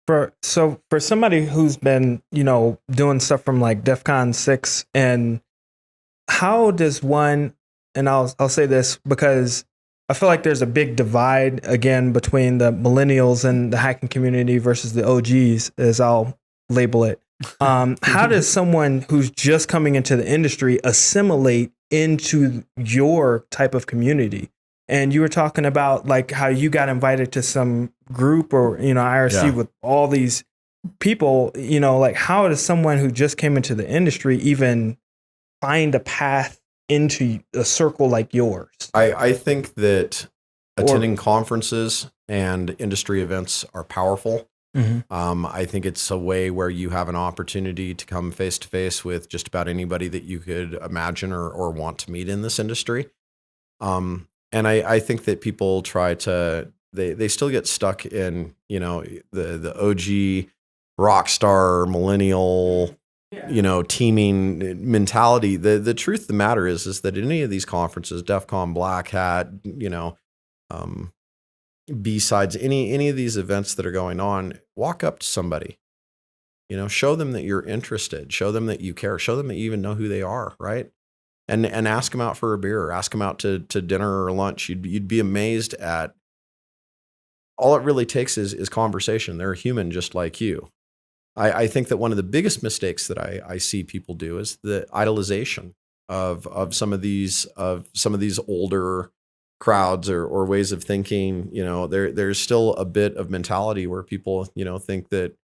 For somebody who's been, doing stuff from like DEF CON 6, and how does one, and I'll say this because I feel like there's a big divide again between the millennials and the hacking community versus the OGs, as I'll label it. How does someone who's just coming into the industry assimilate into your type of community? And you were talking about like how you got invited to some group or, IRC with all these people, like how does someone who just came into the industry even find a path into a circle like yours? I think that attending conferences and industry events are powerful. Mm-hmm. I think it's a way where you have an opportunity to come face to face with just about anybody that you could imagine or want to meet in this industry. And I think that people try to, they still get stuck in, the OG rock star millennial, teaming mentality. The truth of the matter is that any of these conferences, DEF CON, Black Hat, B-sides, any of these events that are going on, walk up to somebody, show them that you're interested, show them that you care, show them that you even know who they are, right? And ask them out for a beer, or ask them out to dinner or lunch. You'd be amazed at all it really takes is conversation. They're a human just like you. I think that one of the biggest mistakes that I see people do is the idolization of some of these older crowds or ways of thinking. There's still a bit of mentality where people think that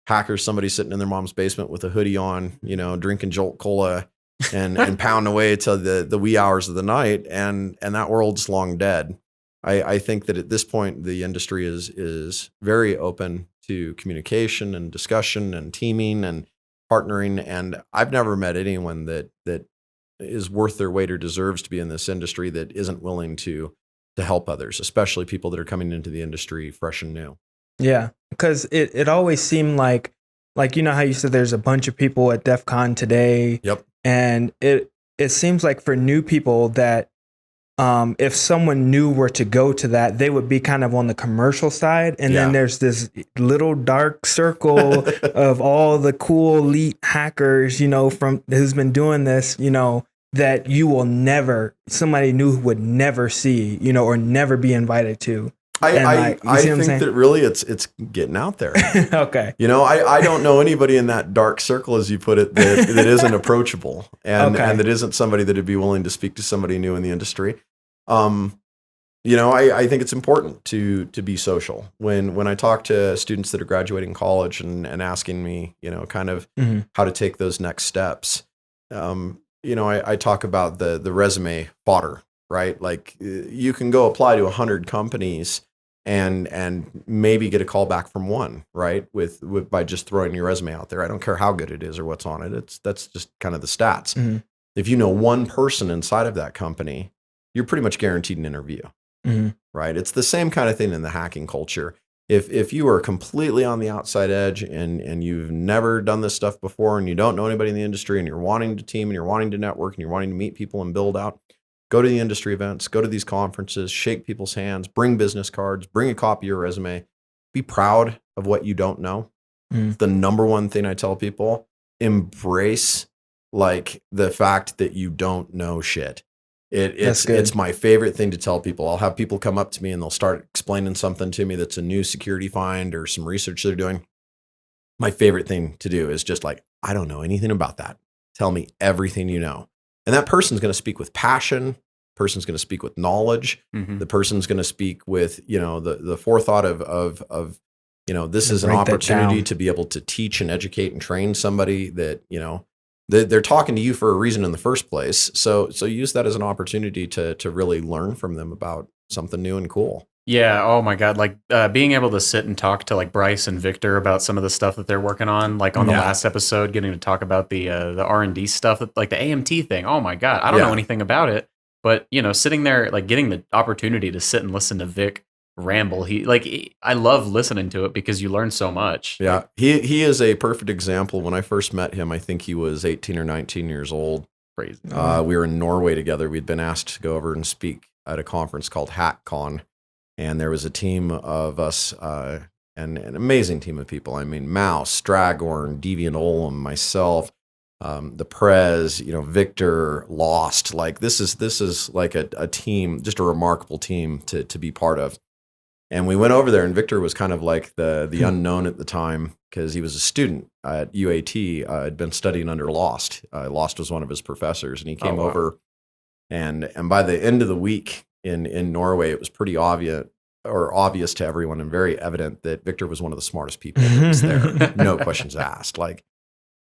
hackers, somebody sitting in their mom's basement with a hoodie on, drinking Jolt Cola and pound away till the wee hours of the night, and that world's long dead. I think that at this point the industry is very open to communication and discussion and teaming and partnering, and I've never met anyone that is worth their weight or deserves to be in this industry that isn't willing to help others, especially people that are coming into the industry fresh and new. Yeah, because it always seemed like how you said there's a bunch of people at DEF CON today. Yep. And it seems like for new people that if someone new were to go to that, they would be kind of on the commercial side. And then there's this little dark circle of all the cool elite hackers, from who's been doing this, that you will never, somebody new would never see, or never be invited to. I think that really it's getting out there. Okay. I don't know anybody in that dark circle, as you put it, that isn't approachable and that isn't somebody that would be willing to speak to somebody new in the industry. I think it's important to be social. When I talk to students that are graduating college and asking me, kind of how to take those next steps, I talk about the resume fodder, right? Like you can go apply to 100 companies and maybe get a call back from one, right? With by just throwing your resume out there. I don't care how good it is or what's on it. That's just kind of the stats. Mm-hmm. If you know one person inside of that company, you're pretty much guaranteed an interview, right? It's the same kind of thing in the hacking culture. If you are completely on the outside edge and you've never done this stuff before and you don't know anybody in the industry and you're wanting to team and you're wanting to network and you're wanting to meet people and build out, go to the industry events, go to these conferences, shake people's hands, bring business cards, bring a copy of your resume, be proud of what you don't know. The number one thing I tell people, embrace like the fact that you don't know shit. It's my favorite thing to tell people. I'll have people come up to me and they'll start explaining something to me that's a new security find or some research they're doing. My favorite thing to do is just like, I don't know anything about that. Tell me everything you know. And that person's going to speak with passion. Person's going to speak with knowledge. The person's going to speak with, the forethought of this is an opportunity to be able to teach and educate and train somebody that, they're talking to you for a reason in the first place. So use that as an opportunity to really learn from them about something new and cool. Yeah. Oh my God. Like being able to sit and talk to like Bryce and Victor about some of the stuff that they're working on, like on the last episode, getting to talk about the R&D stuff, like the AMT thing. Oh my God. I don't know anything about it, but sitting there, like getting the opportunity to sit and listen to Vic ramble. I love listening to it because you learn so much. Yeah. He is a perfect example. When I first met him, I think he was 18 or 19 years old. Crazy. We were in Norway together. We'd been asked to go over and speak at a conference called HackCon. And there was a team of us and an amazing team of people. I mean, Mouse, Stragorn, Deviant Olem, myself, the Prez, Victor, Lost. Like this is like a team, just a remarkable team to be part of. And we went over there, and Victor was kind of like the unknown at the time because he was a student at UAT. Had been studying under Lost. Lost was one of his professors, and he came over. And by the end of the week in Norway, it was pretty obvious to everyone and very evident that Victor was one of the smartest people that was there. No questions asked. Like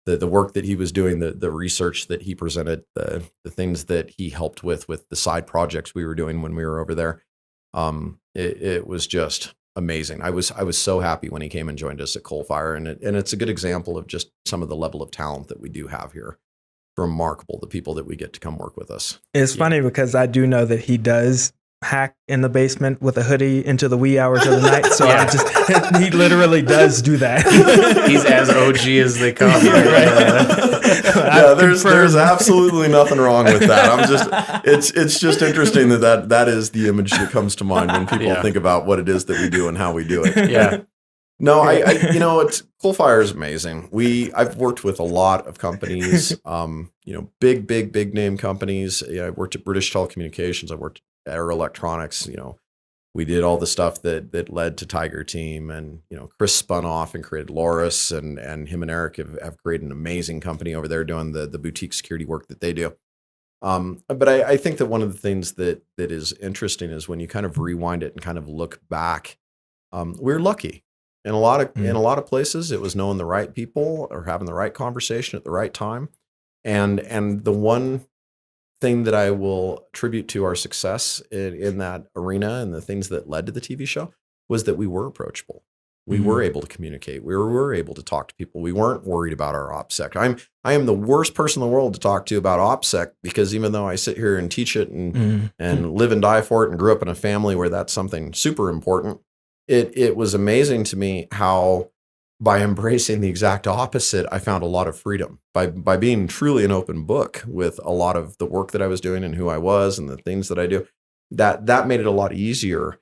the work that he was doing, the research that he presented, the things that he helped with the side projects we were doing when we were over there. It was just amazing. I was so happy when he came and joined us at Coalfire, and it's a good example of just some of the level of talent that we do have here. Remarkable, the people that we get to come work with us. It's funny because I do know that he does hack in the basement with a hoodie into the wee hours of the night. So he literally does do that. He's as OG as they come. Yeah, there's absolutely nothing wrong with that. It's just interesting that is the image that comes to mind when people think about what it is that we do and how we do it. Yeah. No, Coalfire is amazing. I've worked with a lot of companies, big name companies. I worked at British Telecommunications. I worked at Air Electronics. We did all the stuff that led to Tiger Team, and Chris spun off and created Loris, and him and Eric have created an amazing company over there doing the boutique security work that they do. But I think that one of the things that is interesting is when you kind of rewind it and kind of look back, we're lucky. In a lot of places, it was knowing the right people or having the right conversation at the right time. And the one thing that I will attribute to our success in that arena and the things that led to the TV show was that we were approachable. We were able to communicate. We were able to talk to people. We weren't worried about our OPSEC. I am the worst person in the world to talk to about OPSEC, because even though I sit here and teach it and live and die for it and grew up in a family where that's something super important, it was amazing to me how by embracing the exact opposite, I found a lot of freedom by being truly an open book with a lot of the work that I was doing and who I was and the things that I do. That made it a lot easier,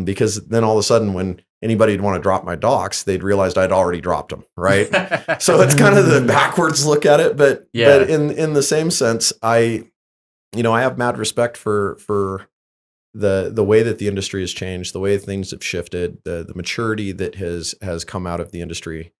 because then all of a sudden when anybody would want to drop my docs, they'd realized I'd already dropped them, right? So it's kind of the backwards look at it, but in the same sense, I have mad respect for the way that the industry has changed, the way things have shifted, the maturity that has come out of the industry